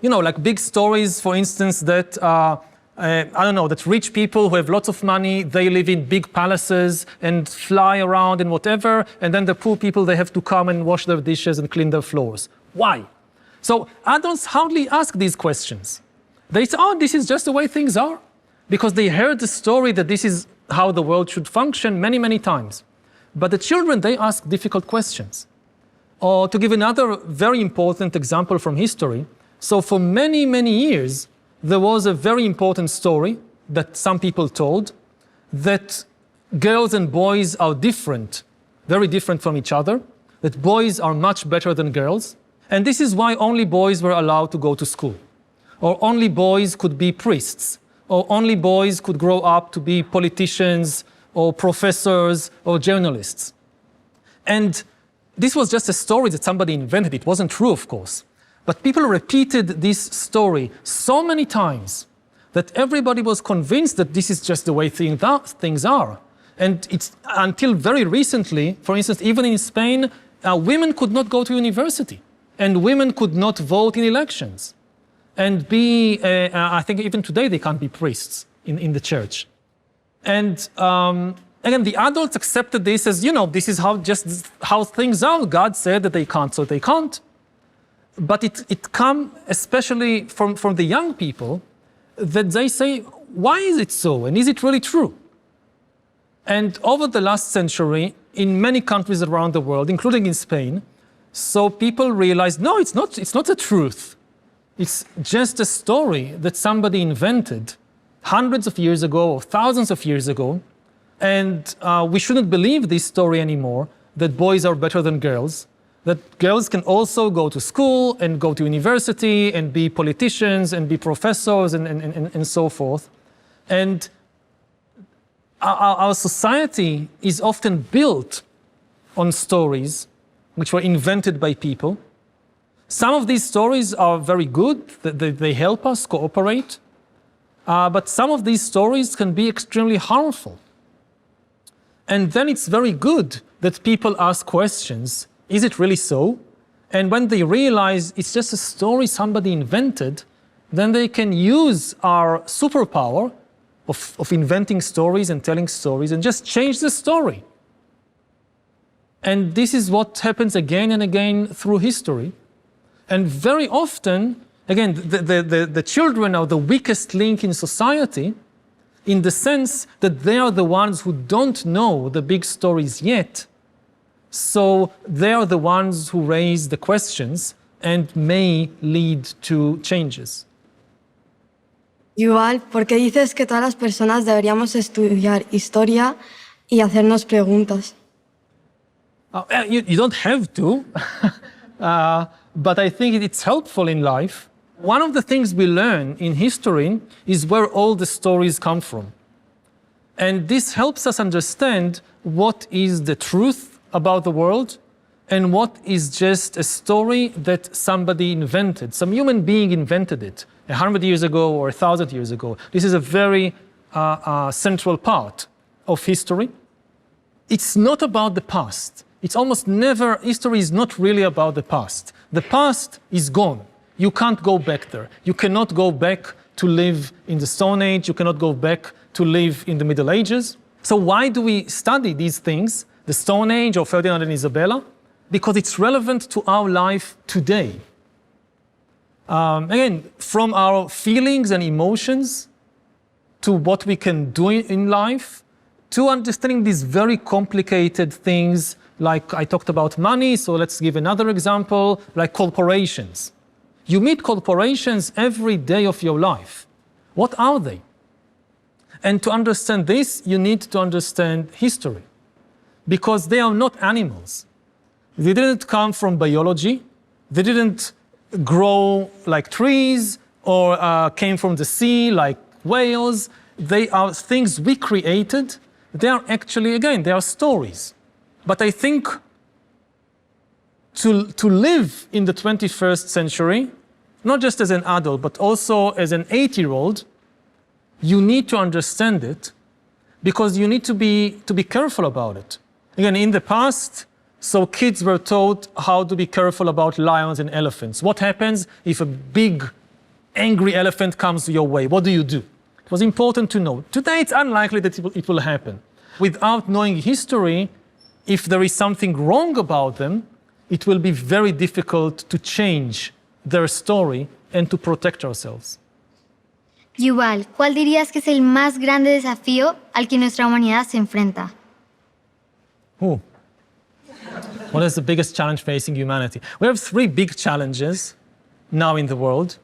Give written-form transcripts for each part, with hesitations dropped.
like big stories, for instance, that, that rich people who have lots of money, they live in big palaces and fly around and whatever, and then the poor people, they have to come and wash their dishes and clean their floors. Why? So adults hardly ask these questions. They say, oh, this is just the way things are, because they heard the story that this is how the world should function many, many times. But the children, they ask difficult questions. Or to give another very important example from history, so for many, many years, there was a very important story that some people told, that girls and boys are different, very different from each other, that boys are much better than girls, and this is why only boys were allowed to go to school, or only boys could be priests, or only boys could grow up to be politicians, or professors, or journalists. And this was just a story that somebody invented. It wasn't true, of course. But people repeated this story so many times that everybody was convinced that this is just the way things are. And it's until very recently, for instance, even in Spain, women could not go to university, and women could not vote in elections. And I think even today they can't be priests in the church. And again, the adults accepted this as, this is how things are. God said that they can't, so they can't. But it comes especially from the young people, that they say, why is it so? And is it really true? And over the last century, in many countries around the world, including in Spain, so people realized, no, it's not the truth. It's just a story that somebody invented hundreds of years ago or thousands of years ago. And we shouldn't believe this story anymore, that boys are better than girls, that girls can also go to school and go to university and be politicians and be professors and so forth. And our society is often built on stories which were invented by people. Some of these stories are very good, they help us cooperate, but some of these stories can be extremely harmful. And then it's very good that people ask questions, is it really so? And when they realize it's just a story somebody invented, then they can use our superpower of inventing stories and telling stories and just change the story. And this is what happens again and again through history. And very often, again, the children are the weakest link in society, in the sense that they are the ones who don't know the big stories yet. So they are the ones who raise the questions and may lead to changes. Yúval, ¿por qué dices que todas las personas deberíamos estudiar historia y hacernos preguntas? You don't have to, but I think it's helpful in life. One of the things we learn in history is where all the stories come from. And this helps us understand what is the truth about the world and what is just a story that somebody invented. Some human being invented it 100 years ago or 1,000 years ago. This is a very central part of history. It's not about the past. It's almost never, history is not really about the past. The past is gone. You can't go back there. You cannot go back to live in the Stone Age. You cannot go back to live in the Middle Ages. So why do we study these things, the Stone Age or Ferdinand and Isabella? Because it's relevant to our life today. Again, from our feelings and emotions to what we can do in life, to understanding these very complicated things, like I talked about money, so let's give another example, like corporations. You meet corporations every day of your life. What are they? And to understand this, you need to understand history, because they are not animals. They didn't come from biology. They didn't grow like trees or came from the sea like whales. They are things we created. They are actually, again, they are stories. But I think to live in the 21st century, not just as an adult, but also as an 8-year-old, you need to understand it, because you need to be careful about it. Again, in the past, so kids were taught how to be careful about lions and elephants. What happens if a big angry elephant comes your way. What do? It was important to know. Today, it's unlikely that it will happen. Without knowing history, if there is something wrong about them, it will be very difficult to change their story and to protect ourselves. Yuval, ¿cuál dirías que es el más grande desafío al que nuestra humanidad se enfrenta? What is the biggest challenge facing humanity? We have three big challenges now in the world.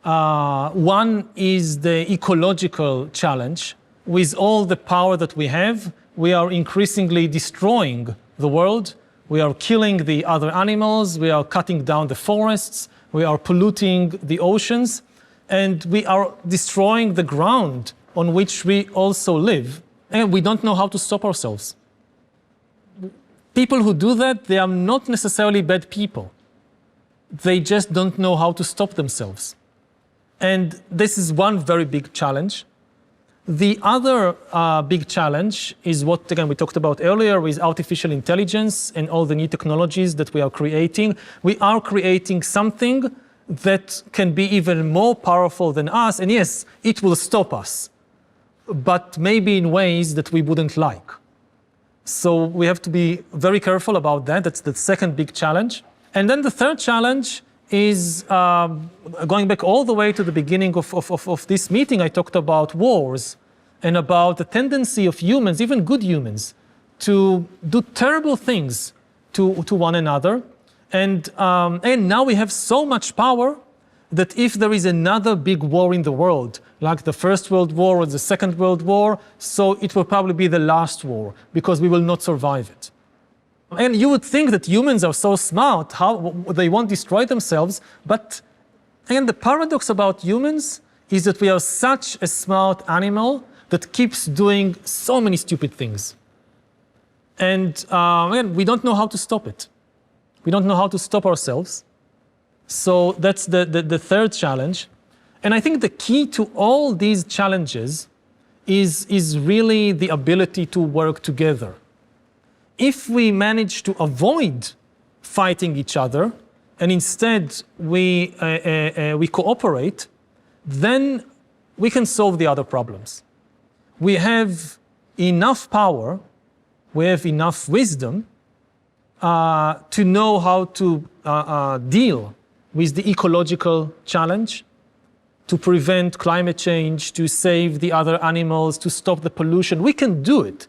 One is the ecological challenge. With all the power that we have, we are increasingly destroying the world. We are killing the other animals. We are cutting down the forests. We are polluting the oceans. And we are destroying the ground on which we also live. And we don't know how to stop ourselves. People who do that, they are not necessarily bad people. They just don't know how to stop themselves. And this is one very big challenge. The other big challenge is what, again, we talked about earlier with artificial intelligence and all the new technologies that we are creating. We are creating something that can be even more powerful than us. And yes, it will stop us, but maybe in ways that we wouldn't like. So we have to be very careful about that. That's the second big challenge. And then the third challenge is going back all the way to the beginning of this meeting. I talked about wars and about the tendency of humans, even good humans, to do terrible things to one another. And now we have so much power that if there is another big war in the world, like the First World War or the Second World War, so it will probably be the last war because we will not survive it. And you would think that humans are so smart, how they won't destroy themselves, but again, the paradox about humans is that we are such a smart animal that keeps doing so many stupid things. And again, we don't know how to stop it. We don't know how to stop ourselves. So that's the third challenge. And I think the key to all these challenges is really the ability to work together. If we manage to avoid fighting each other and instead we cooperate, then we can solve the other problems. We have enough power, we have enough wisdom to know how to deal with the ecological challenge, to prevent climate change, to save the other animals, to stop the pollution. We can do it.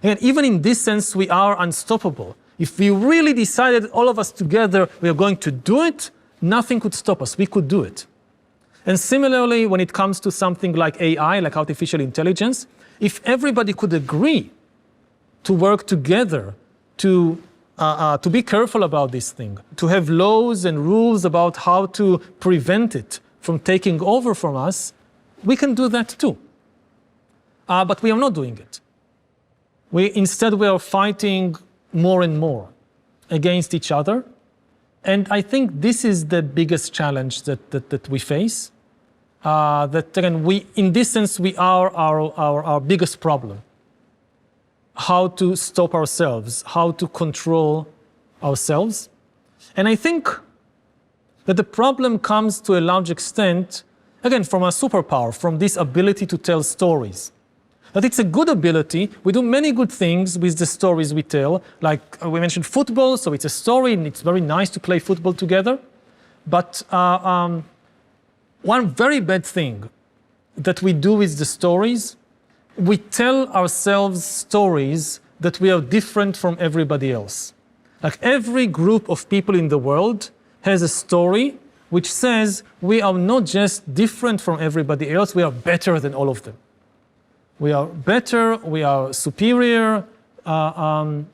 And even in this sense, we are unstoppable. If we really decided all of us together we are going to do it, nothing could stop us. We could do it. And similarly, when it comes to something like AI, like artificial intelligence, if everybody could agree to work together to be careful about this thing, to have laws and rules about how to prevent it from taking over from us, we can do that too. But we are not doing it. Instead, we are fighting more and more against each other. And I think this is the biggest challenge that we face. That again, in this sense, we are our biggest problem. How to stop ourselves, how to control ourselves. And I think that the problem comes to a large extent, again, from our superpower, from this ability to tell stories. That it's a good ability. We do many good things with the stories we tell. Like we mentioned football, so it's a story and it's very nice to play football together. But one very bad thing that we do with the stories, we tell ourselves stories that we are different from everybody else. Like every group of people in the world has a story which says we are not just different from everybody else, we are better than all of them. We are better, we are superior, and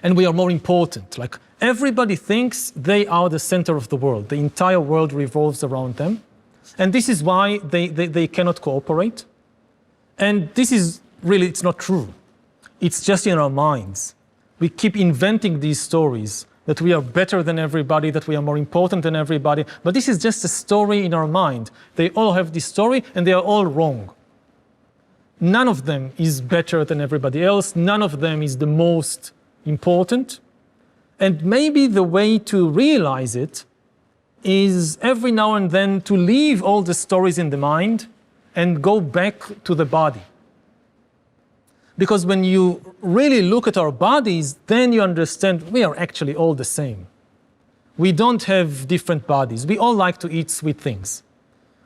we are more important. Like everybody thinks they are the center of the world. The entire world revolves around them. And this is why they cannot cooperate. And this is really, it's not true. It's just in our minds. We keep inventing these stories that we are better than everybody, that we are more important than everybody. But this is just a story in our mind. They all have this story and they are all wrong. None of them is better than everybody else. None of them is the most important. And maybe the way to realize it, is every now and then to leave all the stories in the mind and go back to the body. Because when you really look at our bodies, then you understand we are actually all the same. We don't have different bodies. We all like to eat sweet things.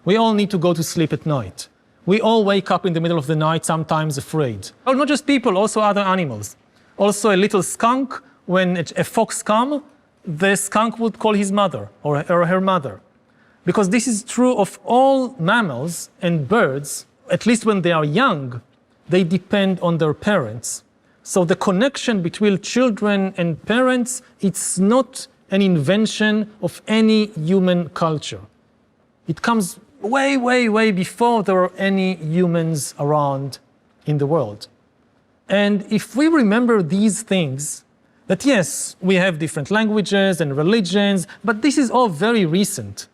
We all need to go to sleep at night. We all wake up in the middle of the night, sometimes afraid. Oh, not just people, also other animals. Also a little skunk, when a fox comes, the skunk would call his mother or her mother. Because this is true of all mammals and birds, at least when they are young, they depend on their parents. So the connection between children and parents, it's not an invention of any human culture. It comes way, way, way before there were any humans around in the world. And if we remember these things, that yes, we have different languages and religions, but this is all very recent.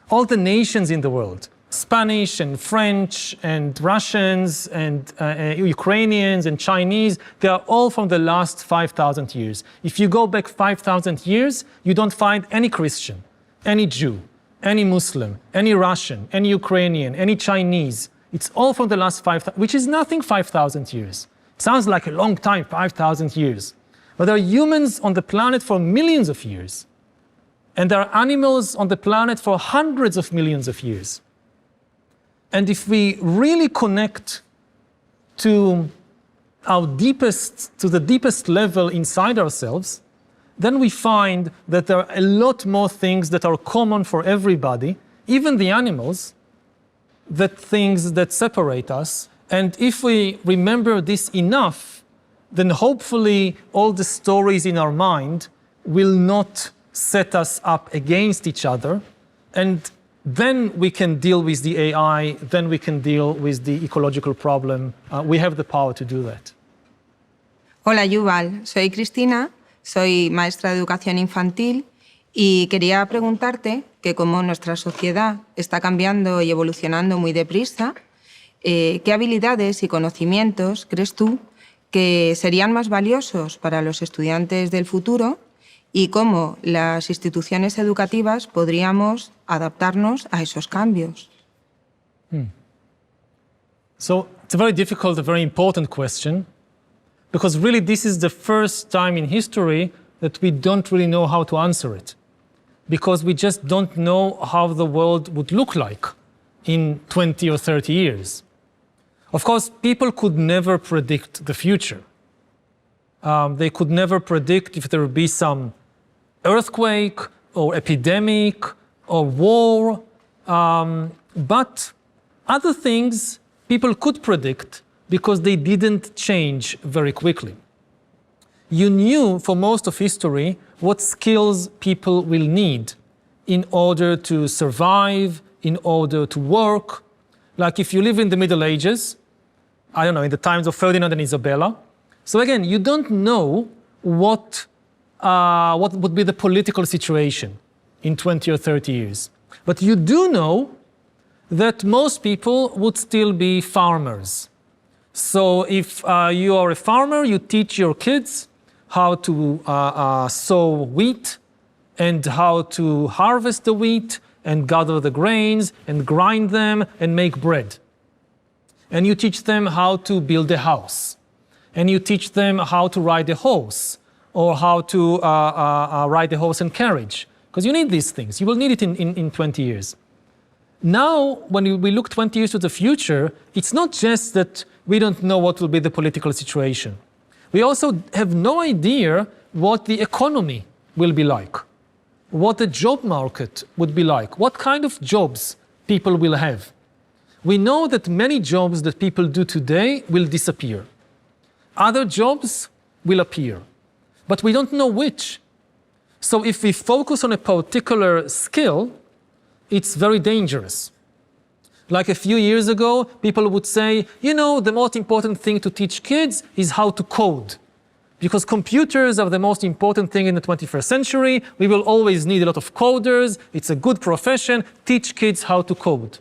All the nations in the world, Spanish and French and Russians and Ukrainians and Chinese, they are all from the last 5,000 years. If you go back 5,000 years, you don't find any Christian, any Jew, any Muslim, any Russian, any Ukrainian, any Chinese. It's all from the last 5,000, which is nothing 5,000 years. Sounds like a long time, 5,000 years. But there are humans on the planet for millions of years. And there are animals on the planet for hundreds of millions of years. And if we really connect to the deepest level inside ourselves, then we find that there are a lot more things that are common for everybody, even the animals, things that separate us. And if we remember this enough, then hopefully all the stories in our mind will not set us up against each other, and then we can deal with the AI, then we can deal with the ecological problem. We have the power to do that. Hola, Yuval. Soy Cristina, soy maestra de educación infantil y quería preguntarte que como nuestra sociedad está cambiando y evolucionando muy deprisa, ¿qué habilidades y conocimientos crees tú que serían más valiosos para los estudiantes del futuro y cómo las instituciones educativas podríamos adaptarnos a esos cambios? So it's a very difficult, a very important question, because really this is the first time in history that we don't really know how to answer it, because we just don't know how the world would look like in 20 or 30 years. Of course, people could never predict the future. They could never predict if there will be some earthquake or epidemic or war, but other things people could predict because they didn't change very quickly. You knew for most of history what skills people will need in order to survive, in order to work. Like if you live in the Middle Ages, I don't know, in the times of Ferdinand and Isabella. So again, you don't know what would be the political situation in 20 or 30 years. But you do know that most people would still be farmers. So if you are a farmer, you teach your kids how to sow wheat and how to harvest the wheat and gather the grains and grind them and make bread. And you teach them how to build a house. And you teach them how to ride a horse or how to ride a horse and carriage. Because you need these things. You will need it in 20 years. Now, when we look 20 years to the future, it's not just that we don't know what will be the political situation. We also have no idea what the economy will be like, what the job market would be like, what kind of jobs people will have. We know that many jobs that people do today will disappear. Other jobs will appear, but we don't know which. So if we focus on a particular skill, it's very dangerous. Like a few years ago, people would say, you know, the most important thing to teach kids is how to code. Because computers are the most important thing in the 21st century. We will always need a lot of coders. It's a good profession. Teach kids how to code.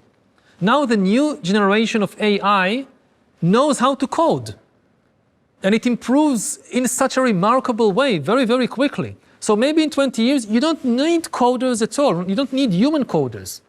Now the new generation of AI knows how to code. And it improves in such a remarkable way, very, very quickly. So maybe in 20 years, you don't need coders at all. You don't need human coders.